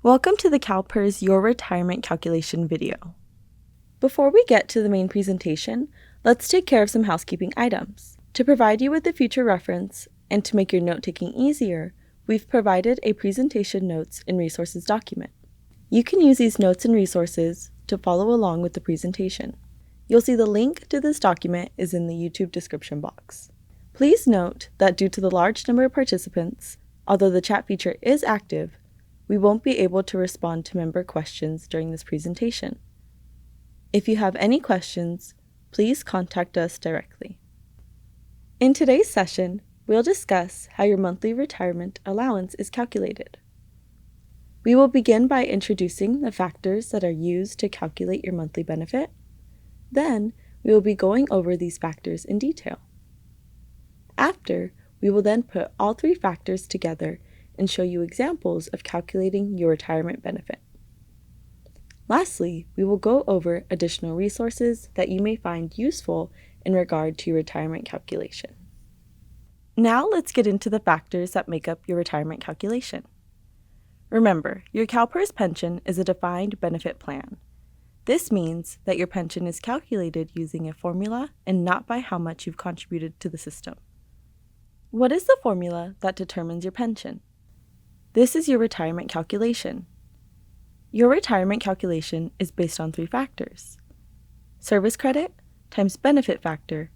Welcome to the CalPERS Your Retirement Calculation video. Before we get to the main presentation, let's take care of some housekeeping items. To provide you with a future reference and to make your note-taking easier, we've provided a presentation notes and resources document. You can use these notes and resources to follow along with the presentation. You'll see the link to this document is in the YouTube description box. Please note that due to the large number of participants, although the chat feature is active, we won't be able to respond to member questions during this presentation. If you have any questions, please contact us directly. In today's session, we'll discuss how your monthly retirement allowance is calculated. We will begin by introducing the factors that are used to calculate your monthly benefit. Then, we will be going over these factors in detail. After, we will then put all three factors together and show you examples of calculating your retirement benefit. Lastly, we will go over additional resources that you may find useful in regard to your retirement calculation. Now let's get into the factors that make up your retirement calculation. Remember, your CalPERS pension is a defined benefit plan. This means that your pension is calculated using a formula and not by how much you've contributed to the system. What is the formula that determines your pension? This is your retirement calculation. Your retirement calculation is based on three factors: service credit times benefit factor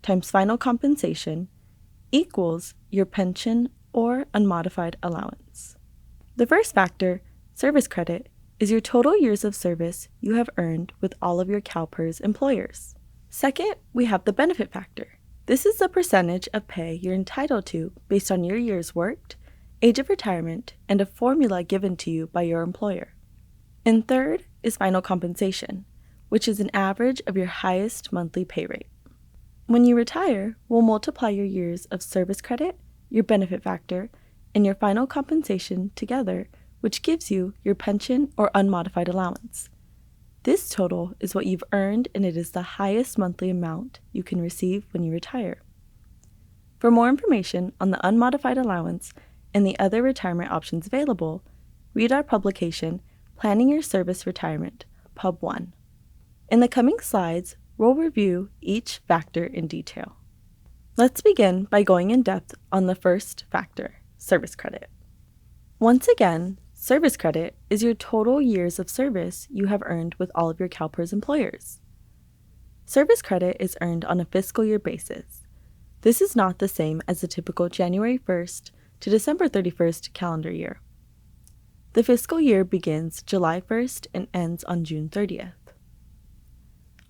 times final compensation equals your pension or unmodified allowance. The first factor, service credit, is your total years of service you have earned with all of your CalPERS employers. Second, we have the benefit factor. This is the percentage of pay you're entitled to based on your years worked, age of retirement, and a formula given to you by your employer. And third is final compensation, which is an average of your highest monthly pay rate. When you retire, we'll multiply your years of service credit, your benefit factor, and your final compensation together, which gives you your pension or unmodified allowance. This total is what you've earned, and it is the highest monthly amount you can receive when you retire. For more information on the unmodified allowance and the other retirement options available, read our publication, Planning Your Service Retirement, Pub 1. In the coming slides, we'll review each factor in detail. Let's begin by going in depth on the first factor, service credit. Once again, service credit is your total years of service you have earned with all of your CalPERS employers. Service credit is earned on a fiscal year basis. This is not the same as the typical January 1st to December 31st calendar year. The fiscal year begins July 1st and ends on June 30th.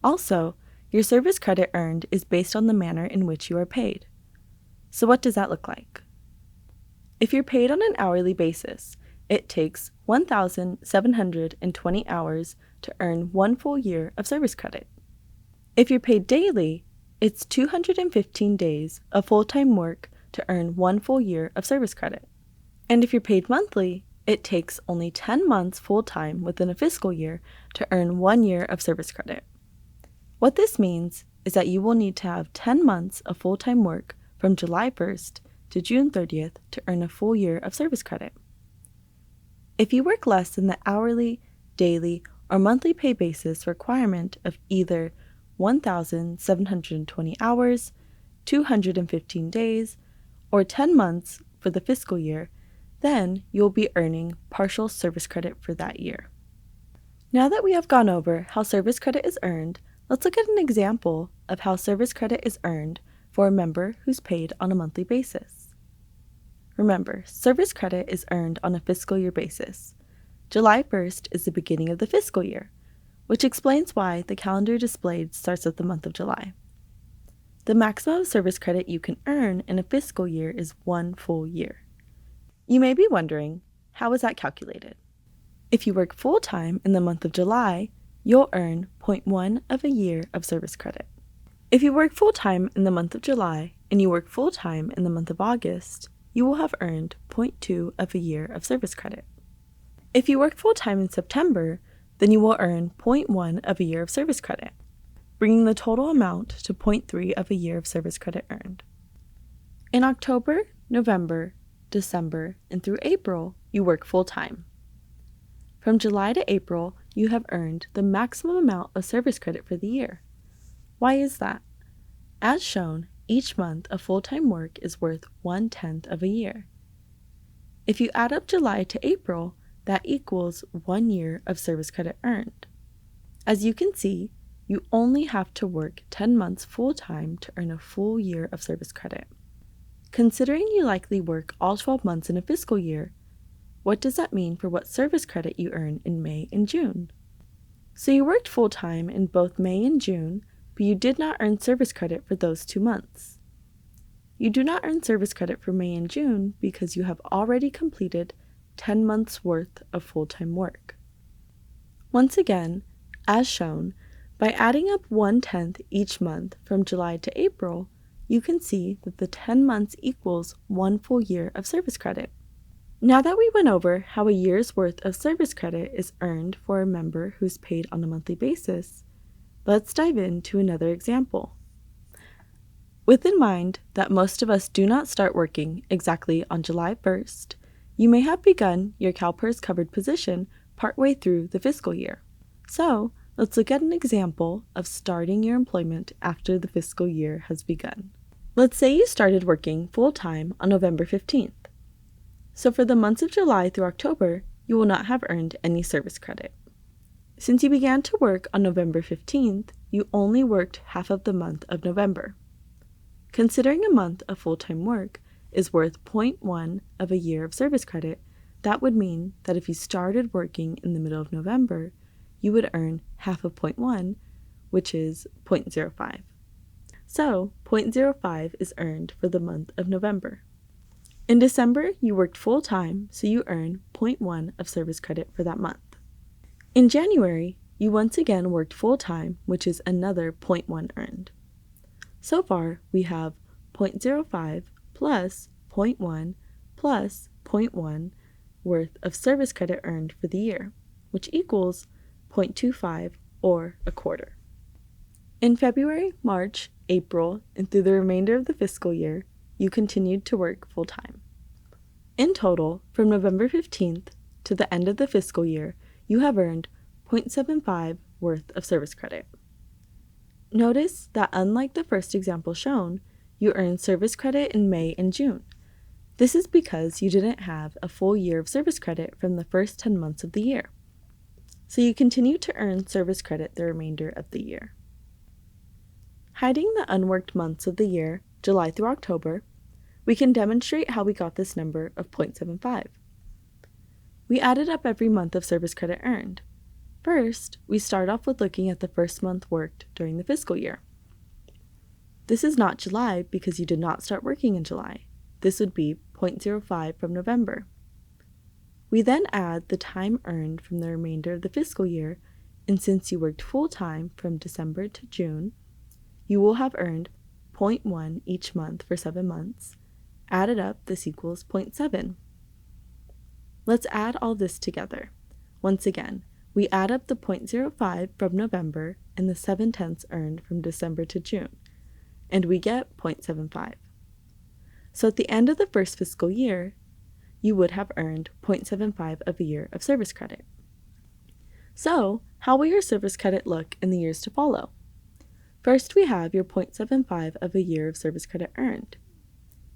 Also, your service credit earned is based on the manner in which you are paid. So what does that look like? If you're paid on an hourly basis, it takes 1,720 hours to earn 1 full year of service credit. If you're paid daily, it's 215 days of full-time work to earn 1 full year of service credit. And if you're paid monthly, it takes only 10 months full-time within a fiscal year to earn 1 year of service credit. What this means is that you will need to have 10 months of full-time work from July 1st to June 30th to earn a full year of service credit. If you work less than the hourly, daily, or monthly pay basis requirement of either 1,720 hours, 215 days, or 10 months for the fiscal year, then you'll be earning partial service credit for that year. Now that we have gone over how service credit is earned, let's look at an example of how service credit is earned for a member who's paid on a monthly basis. Remember, service credit is earned on a fiscal year basis. July 1st is the beginning of the fiscal year, which explains why the calendar displayed starts with the month of July. The maximum service credit you can earn in a fiscal year is 1 full year. You may be wondering, how is that calculated? If you work full-time in the month of July, you'll earn 0.1 of a year of service credit. If you work full-time in the month of July and you work full-time in the month of August, you will have earned 0.2 of a year of service credit. If you work full-time in September, then you will earn 0.1 of a year of service credit, bringing the total amount to 0.3 of a year of service credit earned. In October, November, December, and through April, you work full-time. From July to April, you have earned the maximum amount of service credit for the year. Why is that? As shown, each month of full-time work is worth 1/10 of a year. If you add up July to April, that equals 1 year of service credit earned. As you can see, you only have to work 10 months full-time to earn a full year of service credit. Considering you likely work all 12 months in a fiscal year, what does that mean for what service credit you earn in May and June? So you worked full-time in both May and June, but you did not earn service credit for those 2 months. You do not earn service credit for May and June because you have already completed 10 months worth of full-time work. Once again, as shown, by adding up 1/10 each month from July to April, you can see that the 10 months equals 1 full year of service credit. Now that we went over how a year's worth of service credit is earned for a member who's paid on a monthly basis, let's dive into another example. With in mind that most of us do not start working exactly on July 1st, you may have begun your CalPERS covered position partway through the fiscal year. So, let's look at an example of starting your employment after the fiscal year has begun. Let's say you started working full-time on November 15th. So for the months of July through October, you will not have earned any service credit. Since you began to work on November 15th, you only worked half of the month of November. Considering a month of full-time work is worth 0.1 of a year of service credit, that would mean that if you started working in the middle of November, you would earn half of 0.1, which is 0.05. So 0.05 is earned for the month of November. In December, you worked full-time, so you earn 0.1 of service credit for that month. In January, you once again worked full-time, which is another 0.1 earned. So far, we have 0.05 plus 0.1 plus 0.1 worth of service credit earned for the year, which equals 0.25 or a quarter. In February, March, April, and through the remainder of the fiscal year, you continued to work full-time. In total, from November 15th to the end of the fiscal year, you have earned 0.75 worth of service credit. Notice that unlike the first example shown, you earned service credit in May and June. This is because you didn't have a full year of service credit from the first 10 months of the year. So you continue to earn service credit the remainder of the year. Hiding the unworked months of the year, July through October, we can demonstrate how we got this number of 0.75. We added up every month of service credit earned. First, we start off with looking at the first month worked during the fiscal year. This is not July because you did not start working in July. This would be 0.05 from November. We then add the time earned from the remainder of the fiscal year, and since you worked full-time from December to June, you will have earned 0.1 each month for 7 months. Added up, this equals 0.7. Let's add all this together. Once again, we add up the 0.05 from November and the 7/10 earned from December to June, and we get 0.75. So at the end of the first fiscal year, you would have earned 0.75 of a year of service credit. So, how will your service credit look in the years to follow? First, we have your 0.75 of a year of service credit earned.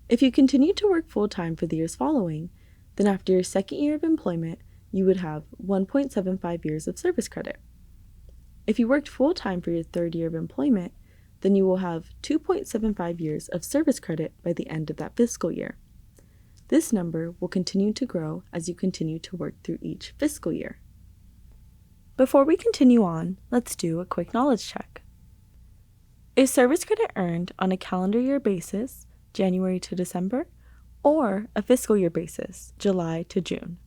If you continue to work full-time for the years following, then after your second year of employment, you would have 1.75 years of service credit. If you worked full-time for your third year of employment, then you will have 2.75 years of service credit by the end of that fiscal year. This number will continue to grow as you continue to work through each fiscal year. Before we continue on, let's do a quick knowledge check. Is service credit earned on a calendar year basis, January to December, or a fiscal year basis, July to June?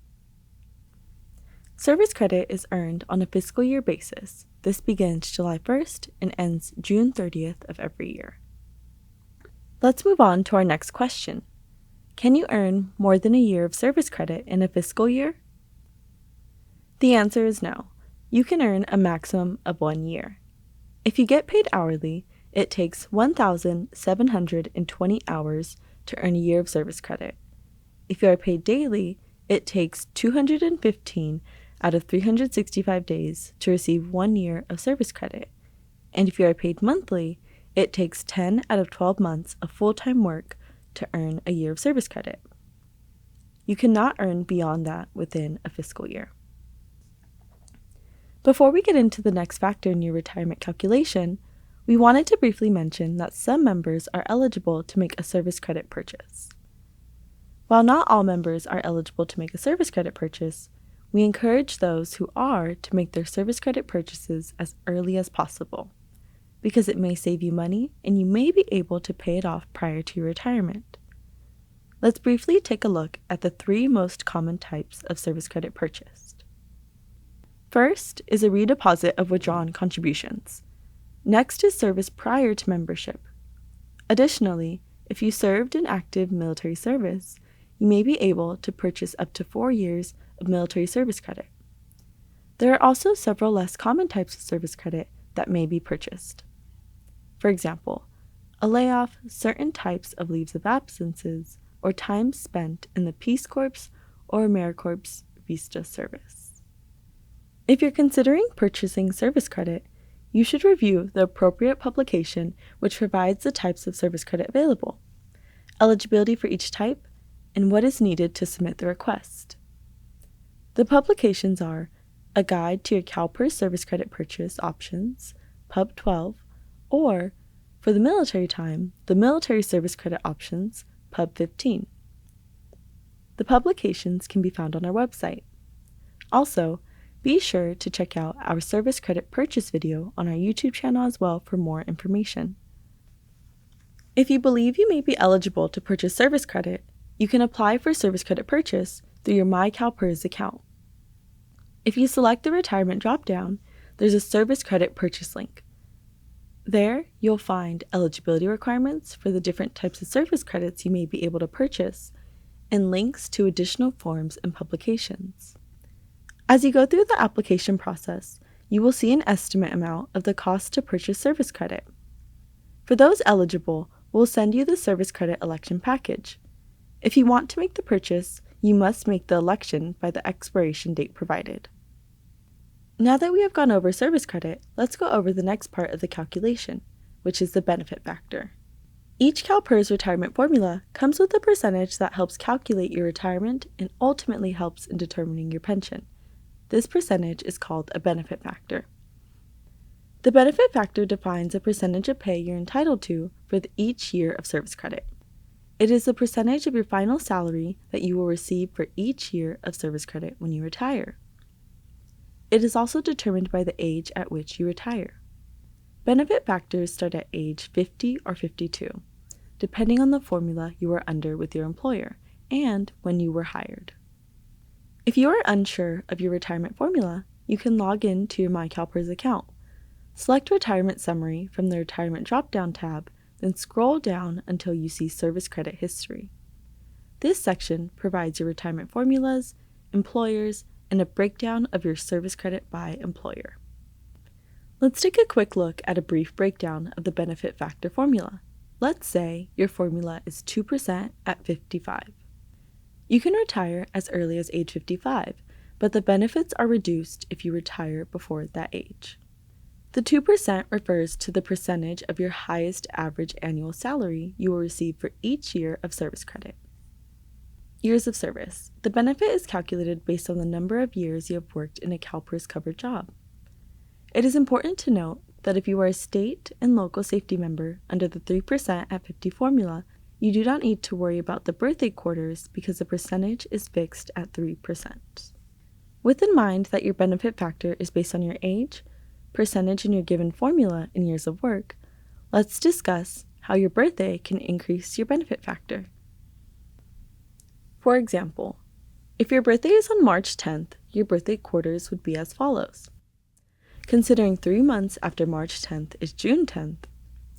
Service credit is earned on a fiscal year basis. This begins July 1st and ends June 30th of every year. Let's move on to our next question. Can you earn more than a year of service credit in a fiscal year? The answer is no. You can earn a maximum of 1 year. If you get paid hourly, it takes 1,720 hours to earn a year of service credit. If you are paid daily, it takes 215 out of 365 days to receive 1 year of service credit. And if you are paid monthly, it takes 10 out of 12 months of full-time work to earn a year of service credit. You cannot earn beyond that within a fiscal year. Before we get into the next factor in your retirement calculation, we wanted to briefly mention that some members are eligible to make a service credit purchase. While not all members are eligible to make a service credit purchase, we encourage those who are to make their service credit purchases as early as possible, because it may save you money and you may be able to pay it off prior to your retirement. Let's briefly take a look at the 3 most common types of service credit purchased. First is a redeposit of withdrawn contributions. Next is service prior to membership. Additionally, if you served in active military service, you may be able to purchase up to 4 years of military service credit. There are also several less common types of service credit that may be purchased. For example, a layoff, certain types of leaves of absences, or time spent in the Peace Corps or AmeriCorps Vista service. If you're considering purchasing service credit, you should review the appropriate publication which provides the types of service credit available, eligibility for each type, and what is needed to submit the request. The publications are A Guide to Your CalPERS Service Credit Purchase Options, Pub 12, or, for the military time, the Military Service Credit Options, Pub 15. The publications can be found on our website. Also, be sure to check out our service credit purchase video on our YouTube channel as well for more information. If you believe you may be eligible to purchase service credit, you can apply for service credit purchase through your MyCalPERS account. If you select the retirement drop-down, there's a service credit purchase link. There, you'll find eligibility requirements for the different types of service credits you may be able to purchase, and links to additional forms and publications. As you go through the application process, you will see an estimate amount of the cost to purchase service credit. For those eligible, we'll send you the service credit election package. If you want to make the purchase, you must make the election by the expiration date provided. Now that we have gone over service credit, let's go over the next part of the calculation, which is the benefit factor. Each CalPERS retirement formula comes with a percentage that helps calculate your retirement and ultimately helps in determining your pension. This percentage is called a benefit factor. The benefit factor defines a percentage of pay you're entitled to for each year of service credit. It is the percentage of your final salary that you will receive for each year of service credit when you retire. It is also determined by the age at which you retire. Benefit factors start at age 50 or 52, depending on the formula you are under with your employer and when you were hired. If you are unsure of your retirement formula, you can log in to your MyCalPERS account. Select Retirement Summary from the Retirement drop-down tab, then scroll down until you see Service Credit History. This section provides your retirement formulas, employers, and a breakdown of your service credit by employer. Let's take a quick look at a brief breakdown of the benefit factor formula. Let's say your formula is 2% at 55. You can retire as early as age 55, but the benefits are reduced if you retire before that age. The 2% refers to the percentage of your highest average annual salary you will receive for each year of service credit. Years of service. The benefit is calculated based on the number of years you have worked in a CalPERS covered job. It is important to note that if you are a state and local safety member under the 3% at 50 formula, you do not need to worry about the birthday quarters because the percentage is fixed at 3%. With in mind that your benefit factor is based on your age, percentage in your given formula in years of work, let's discuss how your birthday can increase your benefit factor. For example, if your birthday is on March 10th, your birthday quarters would be as follows. Considering 3 months after March 10th is June 10th,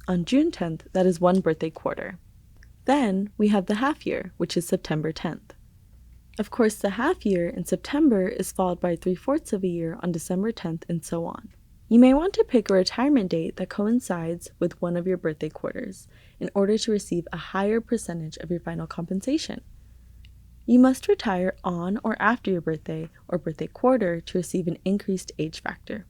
on June 10th, that is 1 birthday quarter. Then we have the half year, which is September 10th. Of course, the half year in September is followed by 3/4 of a year on December 10th, and so on. You may want to pick a retirement date that coincides with one of your birthday quarters in order to receive a higher percentage of your final compensation. You must retire on or after your birthday or birthday quarter to receive an increased age factor.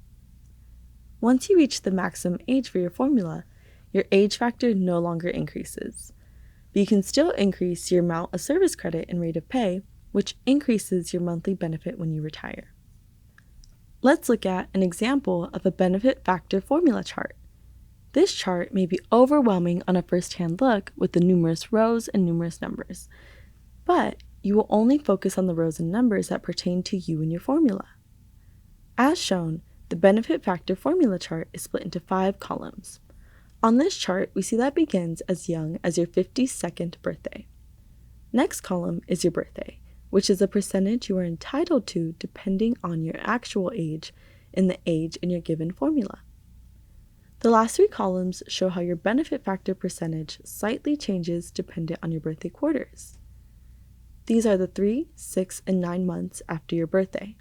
Once you reach the maximum age for your formula, your age factor no longer increases, but you can still increase your amount of service credit and rate of pay, which increases your monthly benefit when you retire. Let's look at an example of a benefit factor formula chart. This chart may be overwhelming on a first-hand look with the numerous rows and numerous numbers, but you will only focus on the rows and numbers that pertain to you and your formula. As shown, the benefit factor formula chart is split into 5 columns. On this chart, we see that begins as young as your 52nd birthday. Next column is your birthday, which is a percentage you are entitled to depending on your actual age and the age in your given formula. The last 3 columns show how your benefit factor percentage slightly changes dependent on your birthday quarters. These are the 3, 6, and 9 months after your birthday.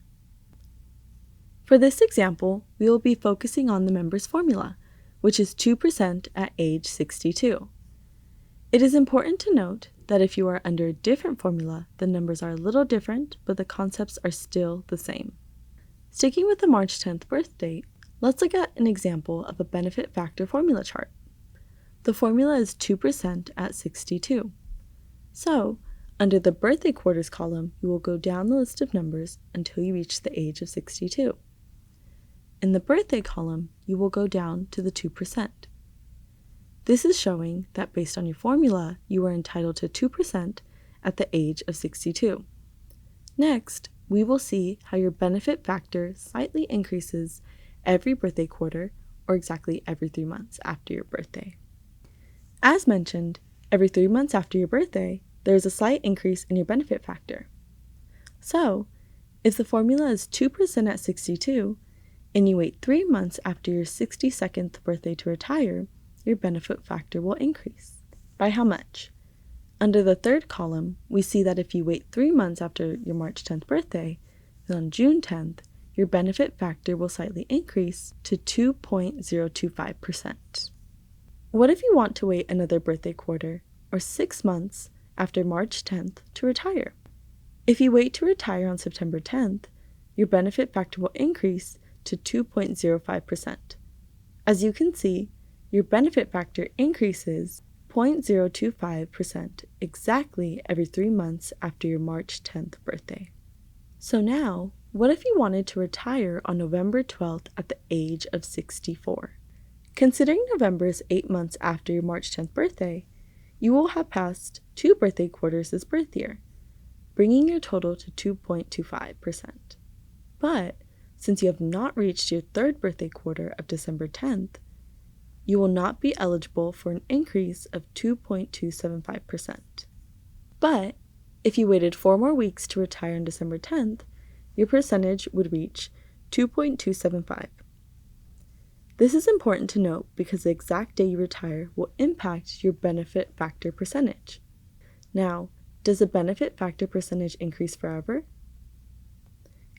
For this example, we will be focusing on the member's formula, which is 2% at age 62. It is important to note that if you are under a different formula, the numbers are a little different, but the concepts are still the same. Sticking with the March 10th birth date, let's look at an example of a benefit factor formula chart. The formula is 2% at 62. So, under the birthday quarters column, you will go down the list of numbers until you reach the age of 62. In the birthday column, you will go down to the 2%. This is showing that based on your formula, you are entitled to 2% at the age of 62. Next, we will see how your benefit factor slightly increases every birthday quarter, or exactly every 3 months after your birthday. As mentioned, every 3 months after your birthday, there is a slight increase in your benefit factor. So, if the formula is 2% at 62, and you wait 3 months after your 62nd birthday to retire, your benefit factor will increase. By how much? Under the third column, we see that if you wait 3 months after your March 10th birthday, then on June 10th, your benefit factor will slightly increase to 2.025%. What if you want to wait another birthday quarter, or 6 months after March 10th to retire? If you wait to retire on September 10th, your benefit factor will increase to 2.05%. As you can see, your benefit factor increases 0.025% exactly every 3 months after your March 10th birthday. So now, what if you wanted to retire on November 12th at the age of 64? Considering November is 8 months after your March 10th birthday, you will have passed 2 birthday quarters this birth year, bringing your total to 2.25%. But since you have not reached your 3rd birthday quarter of December 10th, you will not be eligible for an increase of 2.275%. But if you waited 4 more weeks to retire on December 10th, your percentage would reach 2.275. This is important to note because the exact day you retire will impact your benefit factor percentage. Now, does the benefit factor percentage increase forever?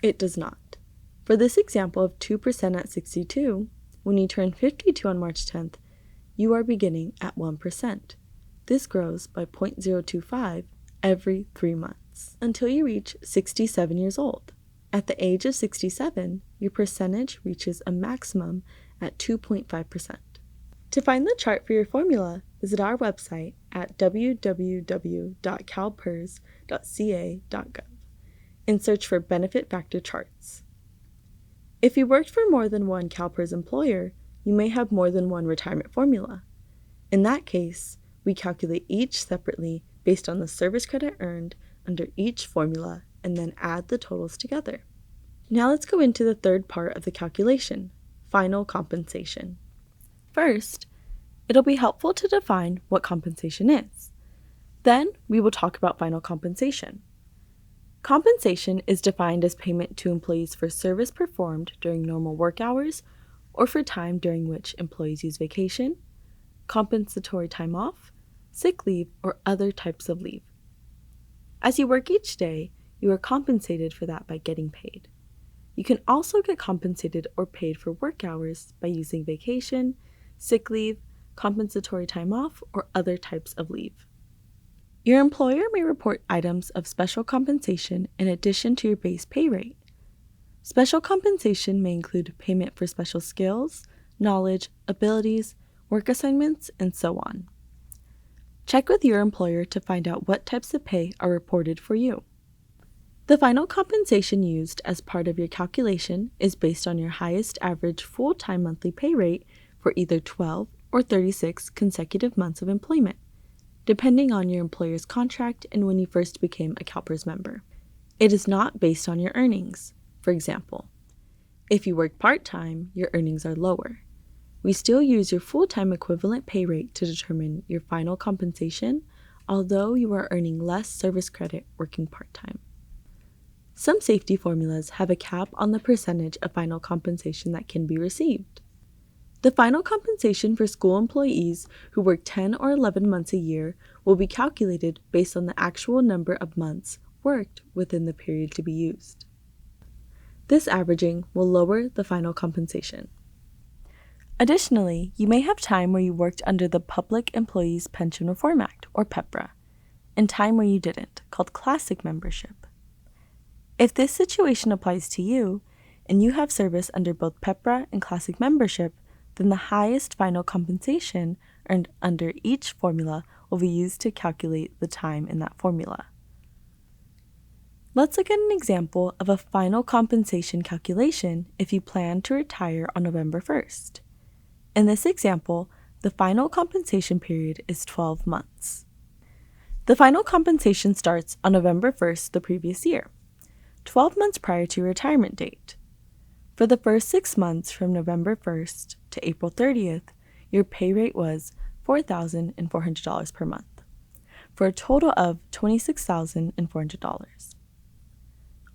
It does not. For this example of 2% at 62, when you turn 52 on March 10th, you are beginning at 1%. This grows by 0.025 every 3 months until you reach 67 years old. At the age of 67, your percentage reaches a maximum at 2.5%. To find the chart for your formula, visit our website at www.calpers.ca.gov and search for benefit factor charts. If you worked for more than one CalPERS employer, you may have more than one retirement formula. In that case, we calculate each separately based on the service credit earned under each formula and then add the totals together. Now let's go into the third part of the calculation, final compensation. First, it'll be helpful to define what compensation is. Then we will talk about final compensation. Compensation is defined as payment to employees for service performed during normal work hours or for time during which employees use vacation, compensatory time off, sick leave, or other types of leave. As you work each day, you are compensated for that by getting paid. You can also get compensated or paid for work hours by using vacation, sick leave, compensatory time off, or other types of leave. Your employer may report items of special compensation in addition to your base pay rate. Special compensation may include payment for special skills, knowledge, abilities, work assignments, and so on. Check with your employer to find out what types of pay are reported for you. The final compensation used as part of your calculation is based on your highest average full-time monthly pay rate for either 12 or 36 consecutive months of employment, depending on your employer's contract and when you first became a CalPERS member. It is not based on your earnings. For example, if you work part-time, your earnings are lower. We still use your full-time equivalent pay rate to determine your final compensation, although you are earning less service credit working part-time. Some safety formulas have a cap on the percentage of final compensation that can be received. The final compensation for school employees who work 10 or 11 months a year will be calculated based on the actual number of months worked within the period to be used. This averaging will lower the final compensation. Additionally, you may have time where you worked under the Public Employees Pension Reform Act, or PEPRA, and time where you didn't, called classic membership. If this situation applies to you, and you have service under both PEPRA and classic membership, then the highest final compensation earned under each formula will be used to calculate the time in that formula. Let's look at an example of a final compensation calculation if you plan to retire on November 1st. In this example, the final compensation period is 12 months. The final compensation starts on November 1st the previous year, 12 months prior to your retirement date. For the first 6 months from November 1st to April 30th, your pay rate was $4,400 per month, for a total of $26,400.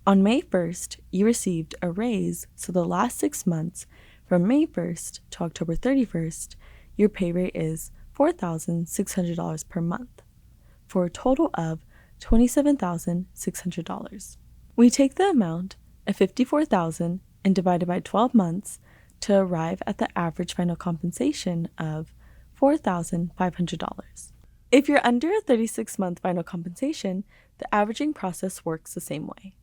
On May 1st, you received a raise, so the last 6 months from May 1st to October 31st, your pay rate is $4,600 per month, for a total of $27,600. We take the amount of $54,000 and divide it by 12 months to arrive at the average final compensation of $4,500. If you're under a 36-month final compensation, the averaging process works the same way.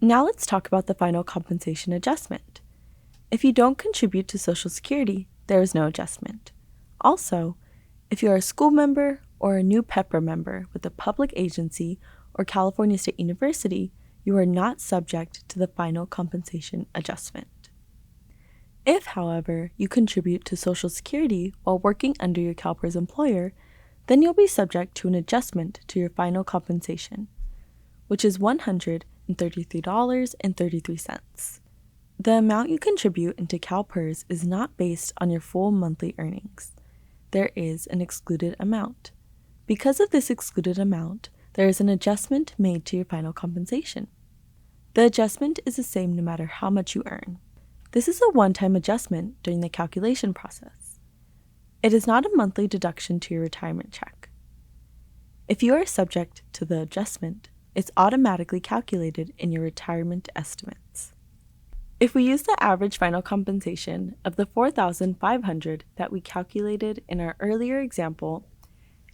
Now let's talk about the final compensation adjustment. If you don't contribute to Social Security, there is no adjustment. Also, if you are a school member or a new PEPRA member with a public agency or California State University, you are not subject to the final compensation adjustment. If, however, you contribute to Social Security while working under your CalPERS employer, then you'll be subject to an adjustment to your final compensation, which is $133.33. The amount you contribute into CalPERS is not based on your full monthly earnings. There is an excluded amount. Because of this excluded amount, there is an adjustment made to your final compensation. The adjustment is the same no matter how much you earn. This is a one-time adjustment during the calculation process. It is not a monthly deduction to your retirement check. If you are subject to the adjustment, it's automatically calculated in your retirement estimates. If we use the average final compensation of the $4,500 that we calculated in our earlier example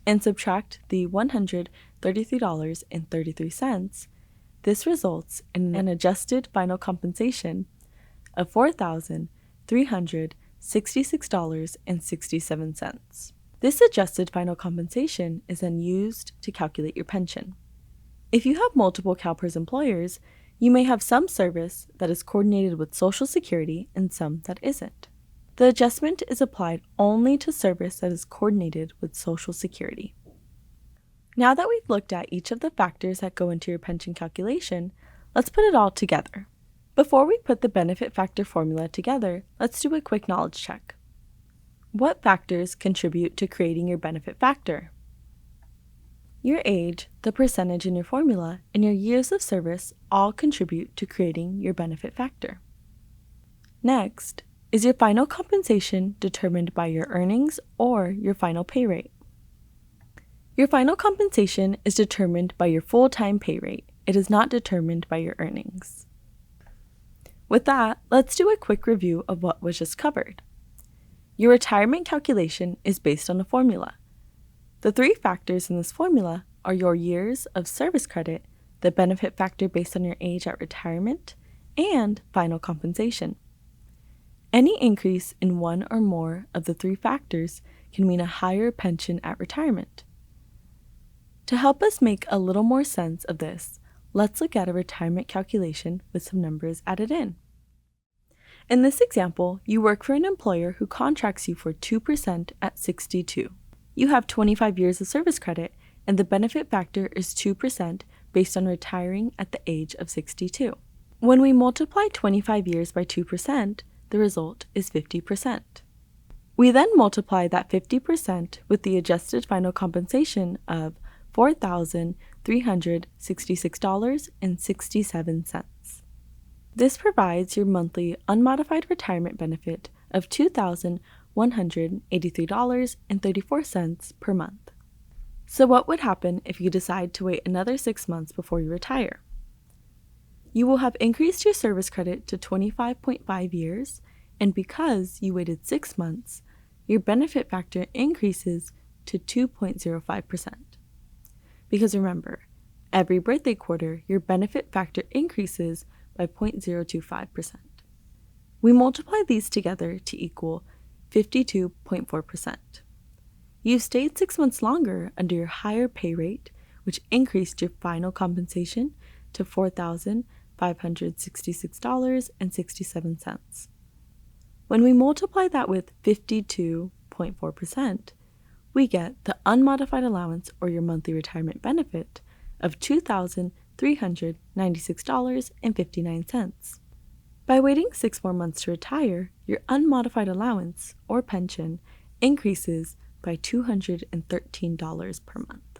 and subtract the $133.33, this results in an adjusted final compensation of $4,366.67. This adjusted final compensation is then used to calculate your pension. If you have multiple CalPERS employers, you may have some service that is coordinated with Social Security and some that isn't. The adjustment is applied only to service that is coordinated with Social Security. Now that we've looked at each of the factors that go into your pension calculation, let's put it all together. Before we put the benefit factor formula together, let's do a quick knowledge check. What factors contribute to creating your benefit factor? Your age, the percentage in your formula, and your years of service all contribute to creating your benefit factor. Next, is your final compensation determined by your earnings or your final pay rate? Your final compensation is determined by your full-time pay rate. It is not determined by your earnings. With that, let's do a quick review of what was just covered. Your retirement calculation is based on a formula. The three factors in this formula are your years of service credit, the benefit factor based on your age at retirement, and final compensation. Any increase in one or more of the three factors can mean a higher pension at retirement. To help us make a little more sense of this, let's look at a retirement calculation with some numbers added in. In this example, you work for an employer who contracts you for 2% at 62. You have 25 years of service credit, and the benefit factor is 2% based on retiring at the age of 62. When we multiply 25 years by 2%, the result is 50%. We then multiply that 50% with the adjusted final compensation of $4,366.67. This provides your monthly unmodified retirement benefit of $2,183.34 per month. So what would happen if you decide to wait another 6 months before you retire? You will have increased your service credit to 25.5 years, and because you waited 6 months, your benefit factor increases to 2.05%. Because remember, every birthday quarter, your benefit factor increases by 0.025%. We multiply these together to equal 52.4%. You've stayed 6 months longer under your higher pay rate, which increased your final compensation to $4,566.67. When we multiply that with 52.4%, we get the unmodified allowance or your monthly retirement benefit of $2,396.59. By waiting 6 more months to retire, your unmodified allowance or pension increases by $213 per month.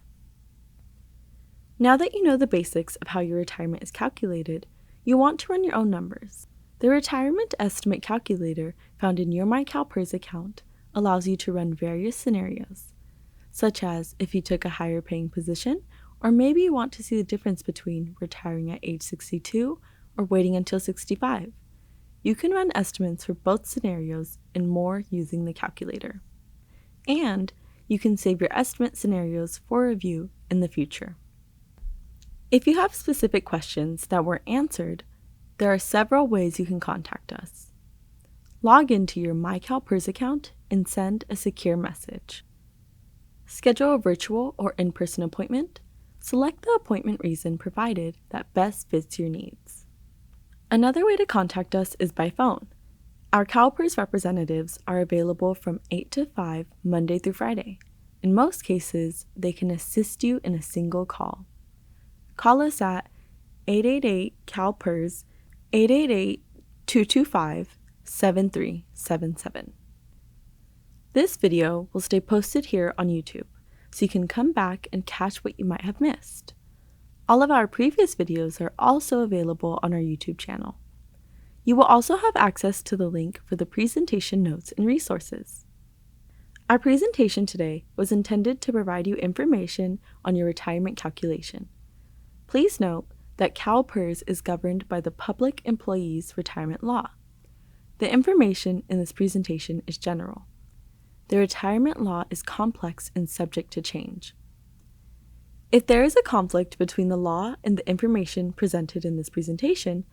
Now that you know the basics of how your retirement is calculated, you want to run your own numbers. The Retirement Estimate Calculator found in your MyCalPERS account allows you to run various scenarios, such as if you took a higher paying position, or maybe you want to see the difference between retiring at age 62 or waiting until 65. You can run estimates for both scenarios and more using the calculator. And you can save your estimate scenarios for review in the future. If you have specific questions that weren't answered, there are several ways you can contact us. Log into your MyCalPERS account and send a secure message. Schedule a virtual or in-person appointment. Select the appointment reason provided that best fits your needs. Another way to contact us is by phone. Our CalPERS representatives are available from 8 to 5 Monday through Friday. In most cases, they can assist you in a single call. Call us at 888-CalPERS, 888-225-7377. This video will stay posted here on YouTube, so you can come back and catch what you might have missed. All of our previous videos are also available on our YouTube channel. You will also have access to the link for the presentation notes and resources. Our presentation today was intended to provide you information on your retirement calculation. Please note that CalPERS is governed by the Public Employees Retirement Law. The information in this presentation is general. The retirement law is complex and subject to change. If there is a conflict between the law and the information presented in this presentation,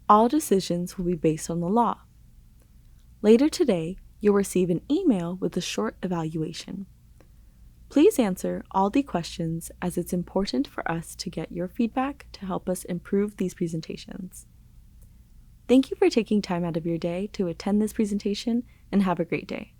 all decisions will be based on the law. Later today, you'll receive an email with a short evaluation. Please answer all the questions, as it's important for us to get your feedback to help us improve these presentations. Thank you for taking time out of your day to attend this presentation, and have a great day.